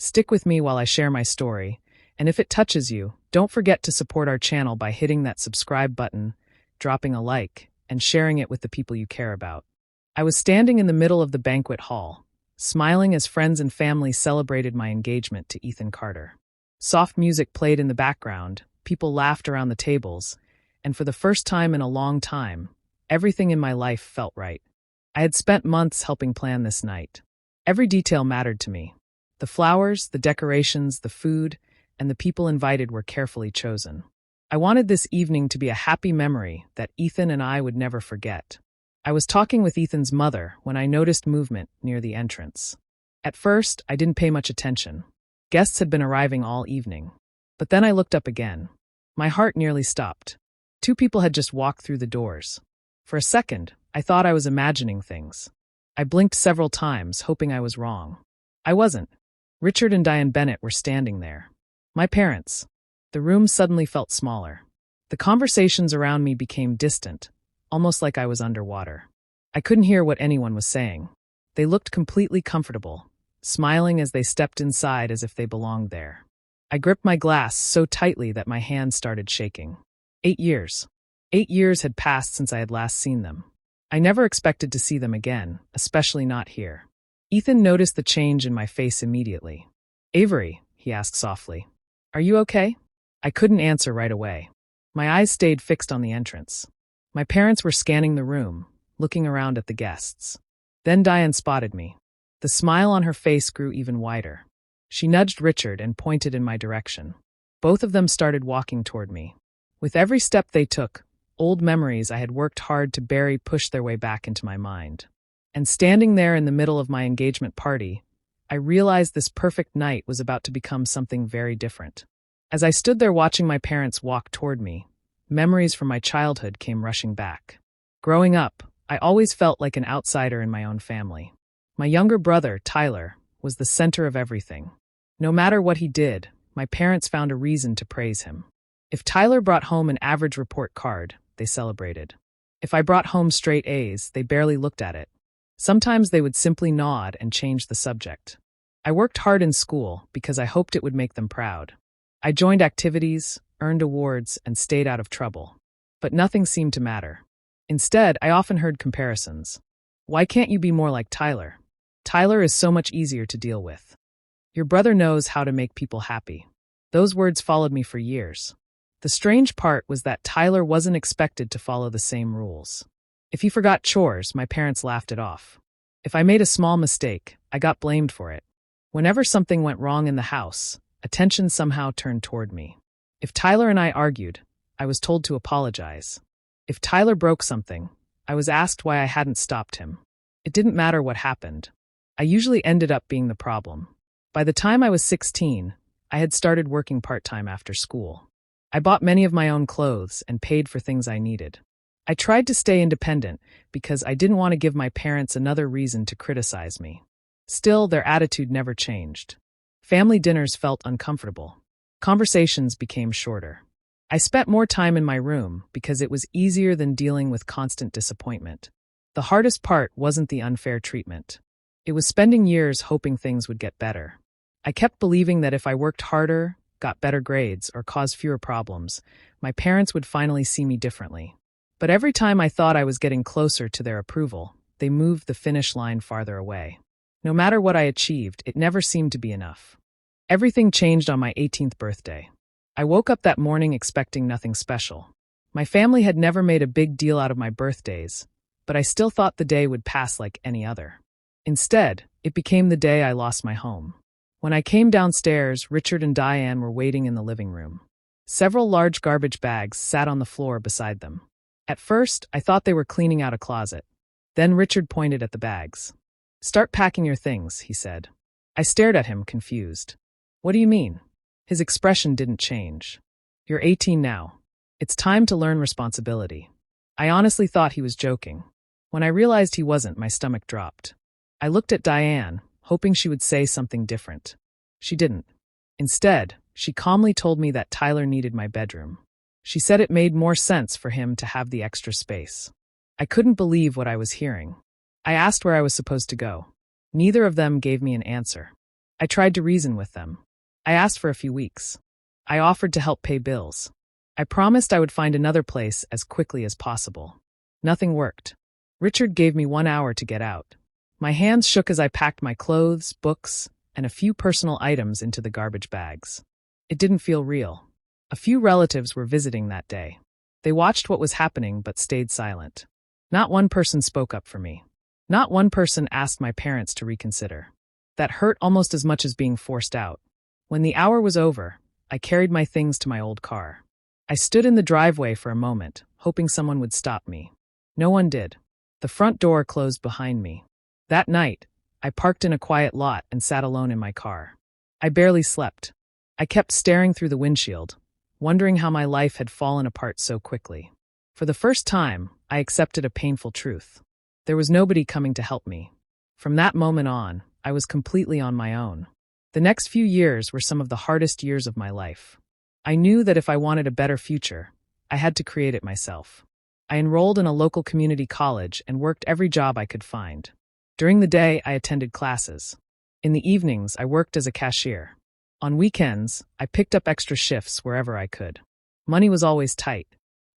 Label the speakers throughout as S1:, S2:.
S1: Stick with me while I share my story, and if it touches you, don't forget to support our channel by hitting that subscribe button, dropping a like, and sharing it with the people you care about. I was standing in the middle of the banquet hall, smiling as friends and family celebrated my engagement to Ethan Carter. Soft music played in the background, people laughed around the tables, and for the first time in a long time, everything in my life felt right. I had spent months helping plan this night. Every detail mattered to me. The flowers, the decorations, the food, and the people invited were carefully chosen. I wanted this evening to be a happy memory that Ethan and I would never forget. I was talking with Ethan's mother when I noticed movement near the entrance. At first, I didn't pay much attention. Guests had been arriving all evening. But then I looked up again. My heart nearly stopped. 2 people had just walked through the doors. For a second, I thought I was imagining things. I blinked several times, hoping I was wrong. I wasn't. Richard and Diane Bennett were standing there. My parents. The room suddenly felt smaller. The conversations around me became distant, almost like I was underwater. I couldn't hear what anyone was saying. They looked completely comfortable, smiling as they stepped inside as if they belonged there. I gripped my glass so tightly that my hands started shaking. 8 years. 8 years had passed since I had last seen them. I never expected to see them again, especially not here. Ethan noticed the change in my face immediately. "Avery," he asked softly, "are you okay?" I couldn't answer right away. My eyes stayed fixed on the entrance. My parents were scanning the room, looking around at the guests. Then Diane spotted me. The smile on her face grew even wider. She nudged Richard and pointed in my direction. Both of them started walking toward me. With every step they took, old memories I had worked hard to bury pushed their way back into my mind. And standing there in the middle of my engagement party, I realized this perfect night was about to become something very different. As I stood there watching my parents walk toward me, memories from my childhood came rushing back. Growing up, I always felt like an outsider in my own family. My younger brother, Tyler, was the center of everything. No matter what he did, my parents found a reason to praise him. If Tyler brought home an average report card, they celebrated. If I brought home straight A's, they barely looked at it. Sometimes they would simply nod and change the subject. I worked hard in school because I hoped it would make them proud. I joined activities, earned awards, and stayed out of trouble. But nothing seemed to matter. Instead, I often heard comparisons. "Why can't you be more like Tyler? Tyler is so much easier to deal with. Your brother knows how to make people happy." Those words followed me for years. The strange part was that Tyler wasn't expected to follow the same rules. If he forgot chores, my parents laughed it off. If I made a small mistake, I got blamed for it. Whenever something went wrong in the house, attention somehow turned toward me. If Tyler and I argued, I was told to apologize. If Tyler broke something, I was asked why I hadn't stopped him. It didn't matter what happened. I usually ended up being the problem. By the time I was 16, I had started working part-time after school. I bought many of my own clothes and paid for things I needed. I tried to stay independent because I didn't want to give my parents another reason to criticize me. Still, their attitude never changed. Family dinners felt uncomfortable. Conversations became shorter. I spent more time in my room because it was easier than dealing with constant disappointment. The hardest part wasn't the unfair treatment. It was spending years hoping things would get better. I kept believing that if I worked harder, got better grades, or caused fewer problems, my parents would finally see me differently. But every time I thought I was getting closer to their approval, they moved the finish line farther away. No matter what I achieved, it never seemed to be enough. Everything changed on my 18th birthday. I woke up that morning expecting nothing special. My family had never made a big deal out of my birthdays, but I still thought the day would pass like any other. Instead, it became the day I lost my home. When I came downstairs, Richard and Diane were waiting in the living room. Several large garbage bags sat on the floor beside them. At first, I thought they were cleaning out a closet. Then Richard pointed at the bags. "Start packing your things," he said. I stared at him, confused. "What do you mean?" His expression didn't change. "You're 18 now. It's time to learn responsibility." I honestly thought he was joking. When I realized he wasn't, my stomach dropped. I looked at Diane, hoping she would say something different. She didn't. Instead, she calmly told me that Tyler needed my bedroom. She said it made more sense for him to have the extra space. I couldn't believe what I was hearing. I asked where I was supposed to go. Neither of them gave me an answer. I tried to reason with them. I asked for a few weeks. I offered to help pay bills. I promised I would find another place as quickly as possible. Nothing worked. Richard gave me 1 hour to get out. My hands shook as I packed my clothes, books, and a few personal items into the garbage bags. It didn't feel real. A few relatives were visiting that day. They watched what was happening but stayed silent. Not one person spoke up for me. Not one person asked my parents to reconsider. That hurt almost as much as being forced out. When the hour was over, I carried my things to my old car. I stood in the driveway for a moment, hoping someone would stop me. No one did. The front door closed behind me. That night, I parked in a quiet lot and sat alone in my car. I barely slept. I kept staring through the windshield, wondering how my life had fallen apart so quickly. For the first time, I accepted a painful truth. There was nobody coming to help me. From that moment on, I was completely on my own. The next few years were some of the hardest years of my life. I knew that if I wanted a better future, I had to create it myself. I enrolled in a local community college and worked every job I could find. During the day, I attended classes. In the evenings, I worked as a cashier. On weekends, I picked up extra shifts wherever I could. Money was always tight.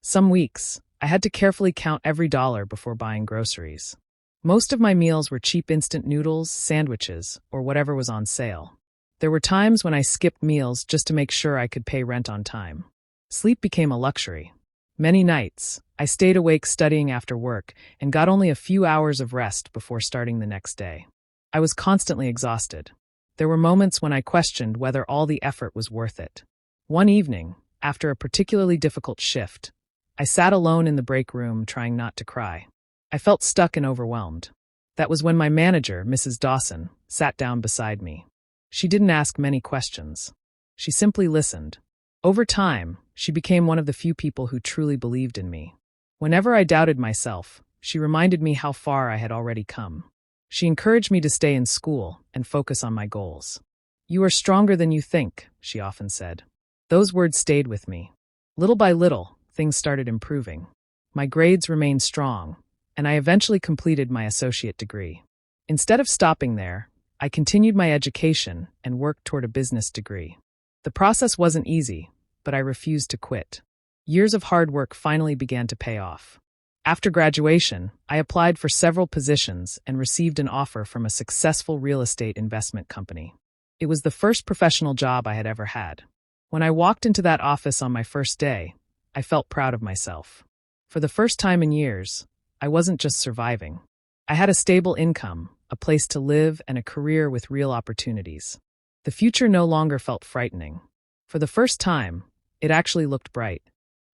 S1: Some weeks, I had to carefully count every dollar before buying groceries. Most of my meals were cheap instant noodles, sandwiches, or whatever was on sale. There were times when I skipped meals just to make sure I could pay rent on time. Sleep became a luxury. Many nights, I stayed awake studying after work and got only a few hours of rest before starting the next day. I was constantly exhausted. There were moments when I questioned whether all the effort was worth it. One evening, after a particularly difficult shift, I sat alone in the break room trying not to cry. I felt stuck and overwhelmed. That was when my manager, Mrs. Dawson, sat down beside me. She didn't ask many questions. She simply listened. Over time, she became one of the few people who truly believed in me. Whenever I doubted myself, she reminded me how far I had already come. She encouraged me to stay in school and focus on my goals. "You are stronger than you think," she often said. Those words stayed with me. Little by little, things started improving. My grades remained strong, and I eventually completed my associate degree. Instead of stopping there, I continued my education and worked toward a business degree. The process wasn't easy, but I refused to quit. Years of hard work finally began to pay off. After graduation, I applied for several positions and received an offer from a successful real estate investment company. It was the first professional job I had ever had. When I walked into that office on my first day, I felt proud of myself. For the first time in years, I wasn't just surviving. I had a stable income, a place to live, and a career with real opportunities. The future no longer felt frightening. For the first time, it actually looked bright.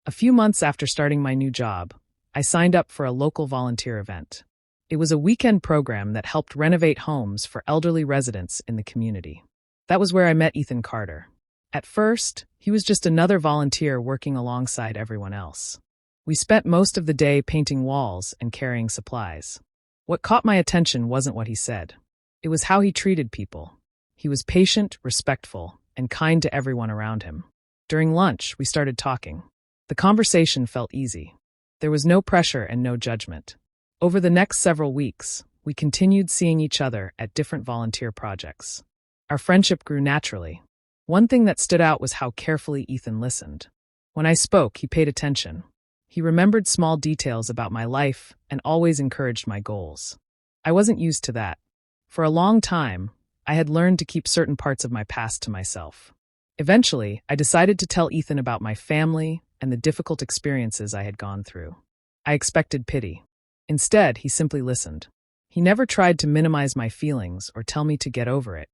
S1: A few months after starting my new job, I signed up for a local volunteer event. It was a weekend program that helped renovate homes for elderly residents in the community. That was where I met Ethan Carter. At first, he was just another volunteer working alongside everyone else. We spent most of the day painting walls and carrying supplies. What caught my attention wasn't what he said. It was how he treated people. He was patient, respectful, and kind to everyone around him. During lunch, we started talking. The conversation felt easy. There was no pressure and no judgment. Over the next several weeks, we continued seeing each other at different volunteer projects. Our friendship grew naturally. One thing that stood out was how carefully Ethan listened. When I spoke, he paid attention. He remembered small details about my life and always encouraged my goals. I wasn't used to that. For a long time, I had learned to keep certain parts of my past to myself. Eventually, I decided to tell Ethan about my family and the difficult experiences I had gone through. I expected pity. Instead, he simply listened. He never tried to minimize my feelings or tell me to get over it.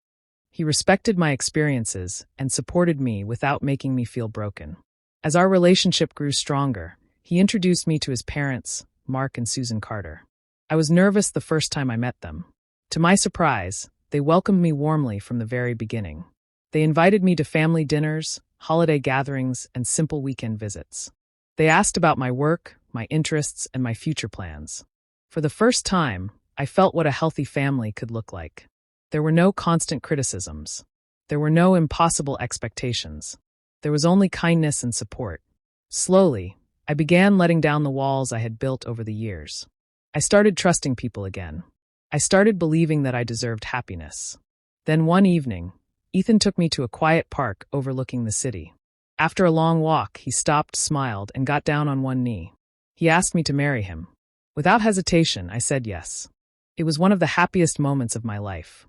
S1: He respected my experiences and supported me without making me feel broken. As our relationship grew stronger, he introduced me to his parents, Mark and Susan Carter. I was nervous the first time I met them. To my surprise, they welcomed me warmly from the very beginning. They invited me to family dinners, holiday gatherings, and simple weekend visits. They asked about my work, my interests, and my future plans. For the first time, I felt what a healthy family could look like. There were no constant criticisms. There were no impossible expectations. There was only kindness and support. Slowly, I began letting down the walls I had built over the years. I started trusting people again. I started believing that I deserved happiness. Then one evening, Ethan took me to a quiet park overlooking the city. After a long walk, he stopped, smiled, and got down on one knee. He asked me to marry him. Without hesitation, I said yes. It was one of the happiest moments of my life.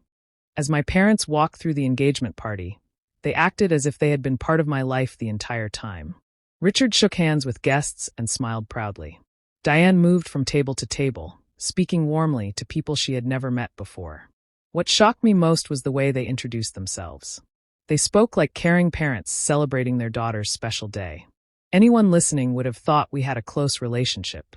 S1: As my parents walked through the engagement party, they acted as if they had been part of my life the entire time. Richard shook hands with guests and smiled proudly. Diane moved from table to table, speaking warmly to people she had never met before. What shocked me most was the way they introduced themselves. They spoke like caring parents celebrating their daughter's special day. Anyone listening would have thought we had a close relationship.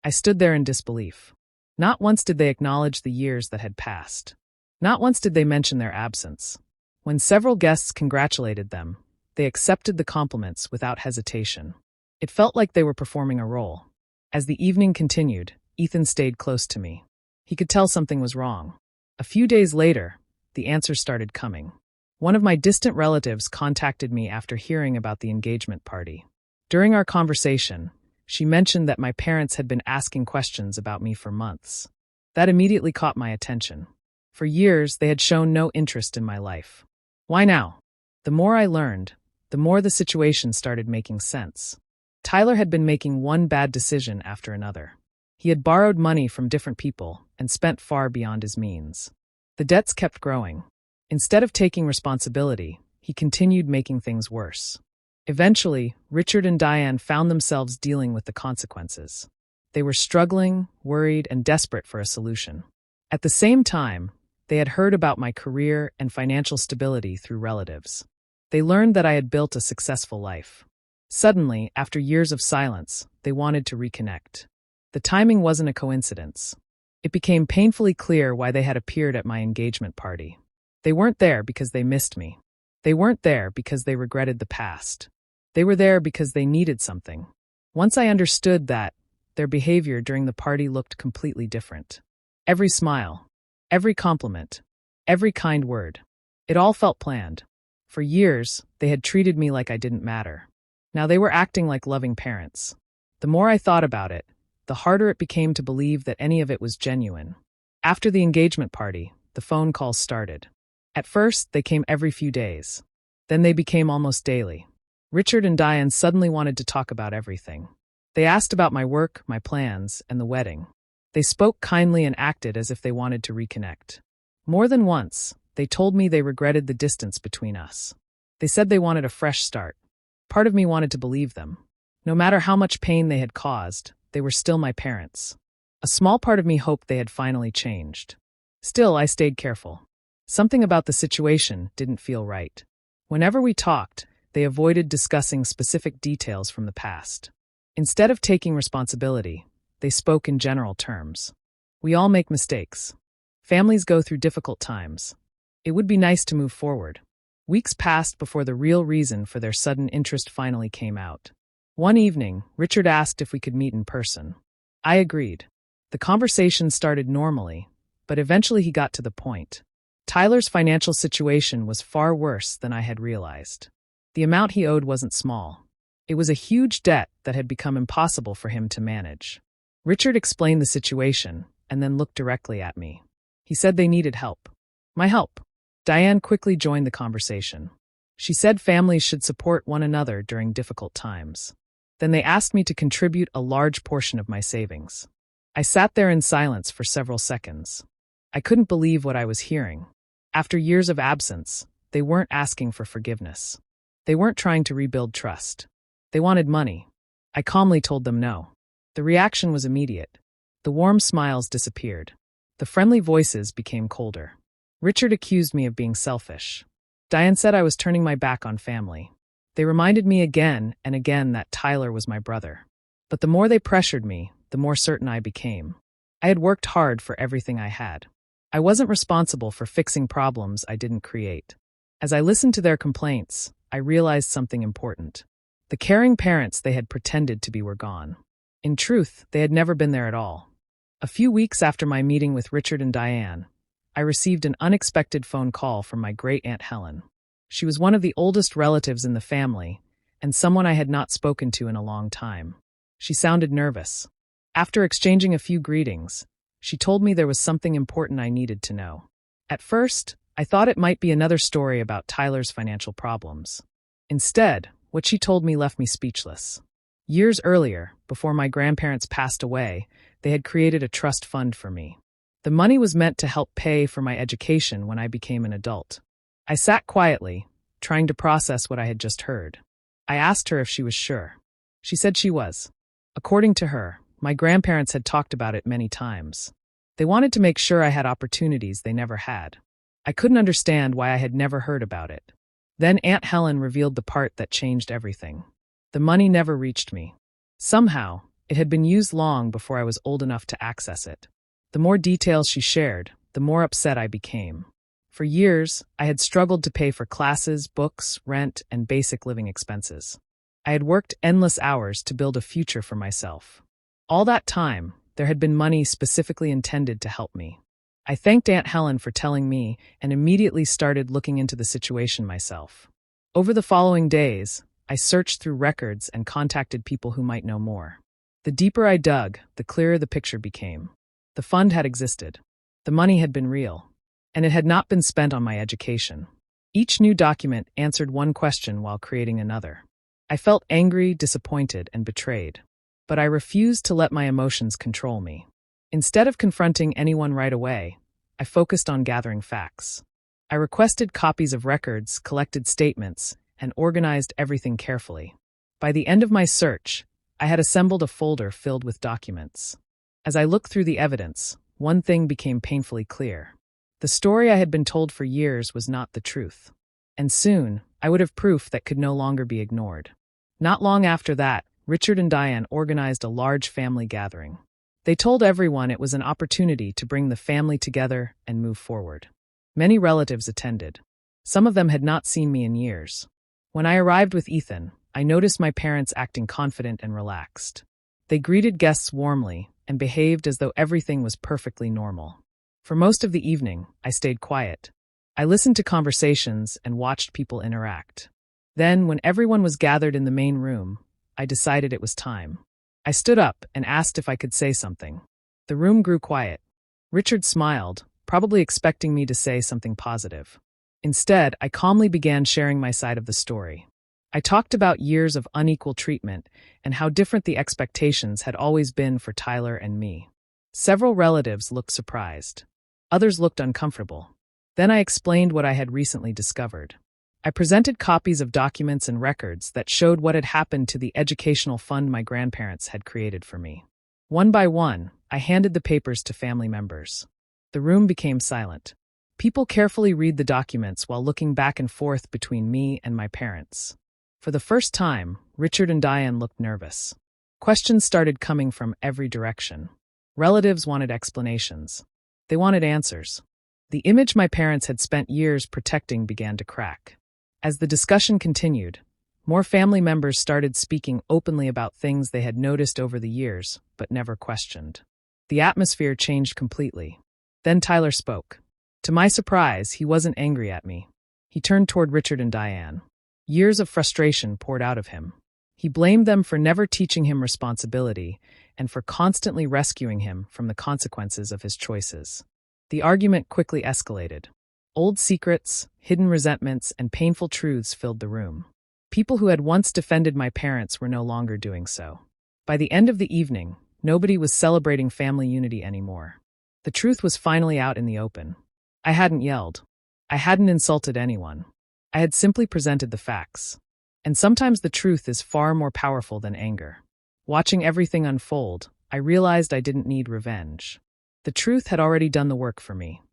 S1: I stood there in disbelief. Not once did they acknowledge the years that had passed. Not once did they mention their absence. When several guests congratulated them, they accepted the compliments without hesitation. It felt like they were performing a role. As the evening continued, Ethan stayed close to me. He could tell something was wrong. A few days later, the answers started coming. One of my distant relatives contacted me after hearing about the engagement party. During our conversation, she mentioned that my parents had been asking questions about me for months. That immediately caught my attention. For years, they had shown no interest in my life. Why now? The more I learned, the more the situation started making sense. Tyler had been making one bad decision after another. He had borrowed money from different people and spent far beyond his means. The debts kept growing. Instead of taking responsibility, he continued making things worse. Eventually, Richard and Diane found themselves dealing with the consequences. They were struggling, worried, and desperate for a solution. At the same time, they had heard about my career and financial stability through relatives. They learned that I had built a successful life. Suddenly, after years of silence, they wanted to reconnect. The timing wasn't a coincidence. It became painfully clear why they had appeared at my engagement party. They weren't there because they missed me. They weren't there because they regretted the past. They were there because they needed something. Once I understood that, their behavior during the party looked completely different. Every smile, every compliment, every kind word. It all felt planned. For years, they had treated me like I didn't matter. Now they were acting like loving parents. The more I thought about it, the harder it became to believe that any of it was genuine. After the engagement party, the phone calls started. At first, they came every few days. Then they became almost daily. Richard and Diane suddenly wanted to talk about everything. They asked about my work, my plans, and the wedding. They spoke kindly and acted as if they wanted to reconnect. More than once, they told me they regretted the distance between us. They said they wanted a fresh start. Part of me wanted to believe them. No matter how much pain they had caused, they were still my parents. A small part of me hoped they had finally changed. Still, I stayed careful. Something about the situation didn't feel right. Whenever we talked, they avoided discussing specific details from the past. Instead of taking responsibility, they spoke in general terms. We all make mistakes. Families go through difficult times. It would be nice to move forward. Weeks passed before the real reason for their sudden interest finally came out. One evening, Richard asked if we could meet in person. I agreed. The conversation started normally, but eventually he got to the point. Tyler's financial situation was far worse than I had realized. The amount he owed wasn't small. It was a huge debt that had become impossible for him to manage. Richard explained the situation and then looked directly at me. He said they needed help. My help. Diane quickly joined the conversation. She said families should support one another during difficult times. Then they asked me to contribute a large portion of my savings. I sat there in silence for several seconds. I couldn't believe what I was hearing. After years of absence, they weren't asking for forgiveness. They weren't trying to rebuild trust. They wanted money. I calmly told them no. The reaction was immediate. The warm smiles disappeared. The friendly voices became colder. Richard accused me of being selfish. Diane said I was turning my back on family. They reminded me again and again that Tyler was my brother. But the more they pressured me, the more certain I became. I had worked hard for everything I had. I wasn't responsible for fixing problems I didn't create. As I listened to their complaints, I realized something important. The caring parents they had pretended to be were gone. In truth, they had never been there at all. A few weeks after my meeting with Richard and Diane, I received an unexpected phone call from my great-aunt Helen. She was one of the oldest relatives in the family, and someone I had not spoken to in a long time. She sounded nervous. After exchanging a few greetings, she told me there was something important I needed to know. At first, I thought it might be another story about Tyler's financial problems. Instead, what she told me left me speechless. Years earlier, before my grandparents passed away, they had created a trust fund for me. The money was meant to help pay for my education when I became an adult. I sat quietly, trying to process what I had just heard. I asked her if she was sure. She said she was. According to her, my grandparents had talked about it many times. They wanted to make sure I had opportunities they never had. I couldn't understand why I had never heard about it. Then Aunt Helen revealed the part that changed everything. The money never reached me. Somehow, it had been used long before I was old enough to access it. The more details she shared, the more upset I became. For years, I had struggled to pay for classes, books, rent, and basic living expenses. I had worked endless hours to build a future for myself. All that time, there had been money specifically intended to help me. I thanked Aunt Helen for telling me and immediately started looking into the situation myself. Over the following days, I searched through records and contacted people who might know more. The deeper I dug, the clearer the picture became. The fund had existed. The money had been real. And it had not been spent on my education. Each new document answered one question while creating another. I felt angry, disappointed, and betrayed. But I refused to let my emotions control me. Instead of confronting anyone right away, I focused on gathering facts. I requested copies of records, collected statements, and organized everything carefully. By the end of my search, I had assembled a folder filled with documents. As I looked through the evidence, one thing became painfully clear. The story I had been told for years was not the truth. And soon, I would have proof that could no longer be ignored. Not long after that, Richard and Diane organized a large family gathering. They told everyone it was an opportunity to bring the family together and move forward. Many relatives attended. Some of them had not seen me in years. When I arrived with Ethan, I noticed my parents acting confident and relaxed. They greeted guests warmly and behaved as though everything was perfectly normal. For most of the evening, I stayed quiet. I listened to conversations and watched people interact. Then, when everyone was gathered in the main room, I decided it was time. I stood up and asked if I could say something. The room grew quiet. Richard smiled, probably expecting me to say something positive. Instead, I calmly began sharing my side of the story. I talked about years of unequal treatment and how different the expectations had always been for Tyler and me. Several relatives looked surprised. Others looked uncomfortable. Then I explained what I had recently discovered. I presented copies of documents and records that showed what had happened to the educational fund my grandparents had created for me. One by one, I handed the papers to family members. The room became silent. People carefully read the documents while looking back and forth between me and my parents. For the first time, Richard and Diane looked nervous. Questions started coming from every direction. Relatives wanted explanations. They wanted answers. The image my parents had spent years protecting began to crack. As the discussion continued, more family members started speaking openly about things they had noticed over the years, but never questioned. The atmosphere changed completely. Then Tyler spoke. To my surprise, he wasn't angry at me. He turned toward Richard and Diane. Years of frustration poured out of him. He blamed them for never teaching him responsibility and for constantly rescuing him from the consequences of his choices. The argument quickly escalated. Old secrets, hidden resentments, and painful truths filled the room. People who had once defended my parents were no longer doing so. By the end of the evening, nobody was celebrating family unity anymore. The truth was finally out in the open. I hadn't yelled. I hadn't insulted anyone. I had simply presented the facts. And sometimes the truth is far more powerful than anger. Watching everything unfold, I realized I didn't need revenge. The truth had already done the work for me.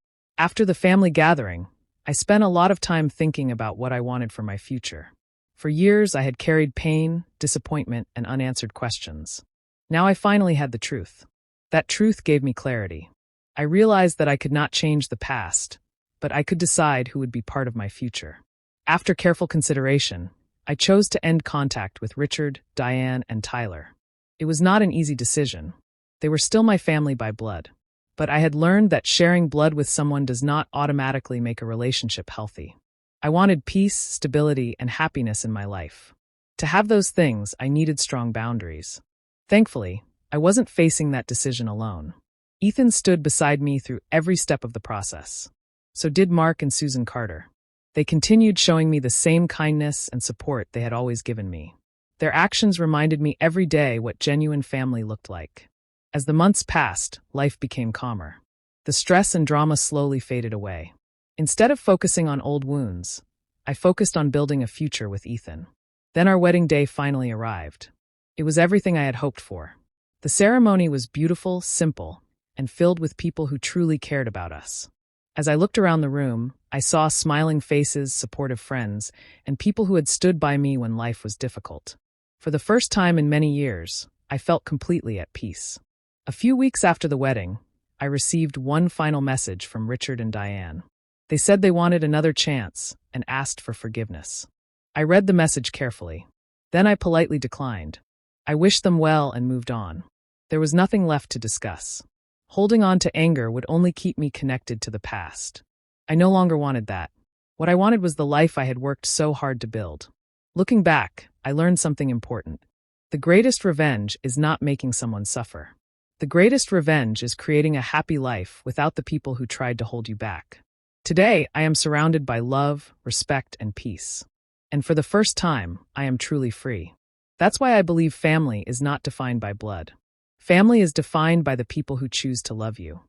S1: After the family gathering, I spent a lot of time thinking about what I wanted for my future. For years, I had carried pain, disappointment, and unanswered questions. Now I finally had the truth. That truth gave me clarity. I realized that I could not change the past, but I could decide who would be part of my future. After careful consideration, I chose to end contact with Richard, Diane, and Tyler. It was not an easy decision. They were still my family by blood. But I had learned that sharing blood with someone does not automatically make a relationship healthy. I wanted peace, stability, and happiness in my life. To have those things, I needed strong boundaries. Thankfully, I wasn't facing that decision alone. Ethan stood beside me through every step of the process. So did Mark and Susan Carter. They continued showing me the same kindness and support they had always given me. Their actions reminded me every day what genuine family looked like. As the months passed, life became calmer. The stress and drama slowly faded away. Instead of focusing on old wounds, I focused on building a future with Ethan. Then our wedding day finally arrived. It was everything I had hoped for. The ceremony was beautiful, simple, and filled with people who truly cared about us. As I looked around the room, I saw smiling faces, supportive friends, and people who had stood by me when life was difficult. For the first time in many years, I felt completely at peace. A few weeks after the wedding, I received one final message from Richard and Diane. They said they wanted another chance and asked for forgiveness. I read the message carefully. Then I politely declined. I wished them well and moved on. There was nothing left to discuss. Holding on to anger would only keep me connected to the past. I no longer wanted that. What I wanted was the life I had worked so hard to build. Looking back, I learned something important. The greatest revenge is not making someone suffer. The greatest revenge is creating a happy life without the people who tried to hold you back. Today, I am surrounded by love, respect, and peace. And for the first time, I am truly free. That's why I believe family is not defined by blood. Family is defined by the people who choose to love you.